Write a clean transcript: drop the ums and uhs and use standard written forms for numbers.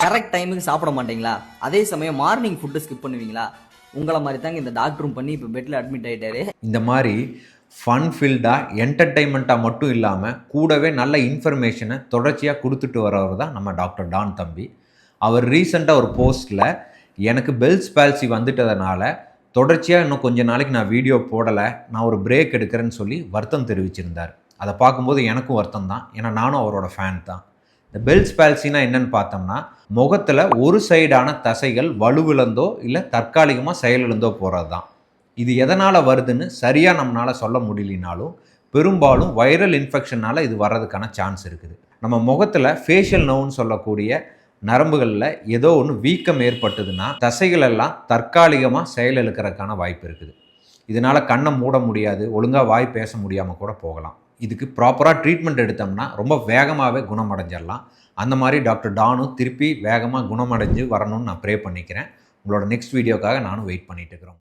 Correct டைமுக்கு சாப்பிட மாட்டீங்களா? அதே சமயம் மார்னிங் ஃபுட்டு ஸ்கிப் பண்ணுவீங்களா? உங்கள மாரி தாங்க இந்த டாக்டரும் பண்ணி இப்போ பெட்ல அட்மிட் ஆயிட்டாரு. இந்த மாதிரி ஃபன் ஃபில்டாக என்டர்டெயின்மெண்ட்டாக மட்டும் இல்லாமல் கூடவே நல்ல இன்ஃபர்மேஷனை தொடர்ச்சியாக கொடுத்துட்டு வரவர் தான் நம்ம டாக்டர் டான் தம்பி. அவர் ரீசெண்டாக ஒரு போஸ்ட்டில் எனக்கு பெல்ஸ் பால்சி வந்துட்டதுனால தொடர்ச்சியாக இன்னும் கொஞ்ச நாளைக்கு நான் வீடியோ போடலை, நான் ஒரு பிரேக் எடுக்கிறேன்னு சொல்லி வருத்தம் தெரிவிச்சிருந்தார். அதை பார்க்கும்போது எனக்கும் வருத்தம் தான், ஏன்னா நானும் அவரோட ஃபேன் தான். இந்த பெல்ஸ் பால்சினா என்னன்னு பார்த்தோம்னா, முகத்தில் ஒரு சைடான தசைகள் வலுவிழந்தோ இல்லை தற்காலிகமாக செயலிழந்தோ போகிறது தான். இது எதனால் வருதுன்னு சரியாக நம்மளால் சொல்ல முடியலினாலும் பெரும்பாலும் வைரல் இன்ஃபெக்ஷனால் இது வர்றதுக்கான சான்ஸ் இருக்குது. நம்ம முகத்தில் ஃபேஷியல் நர்வ்னு சொல்லக்கூடிய நரம்புகளில் ஏதோ ஒன்று வீக்கம் ஏற்பட்டதுன்னா தசைகள் எல்லாம் தற்காலிகமாக செயலிழக்கிறதுக்கான வாய்ப்பு இருக்குது. இதனால் கண்ணை மூட முடியாது, ஒழுங்காக வாய் பேச முடியாமல் கூட போகலாம். இதுக்கு ப்ராப்பராக ட்ரீட்மெண்ட் எடுத்தோம்னா ரொம்ப வேகமாகவே குணமடைஞ்சிடலாம். அந்த மாதிரி டாக்டர் டானும் திருப்பி வேகமாக குணமடைஞ்சு வரணும்னு நான் ப்ரே பண்ணிக்கிறேன். உங்களோட நெக்ஸ்ட் வீடியோக்காக நானும் வெயிட் பண்ணிட்டு இருக்கிறோம்.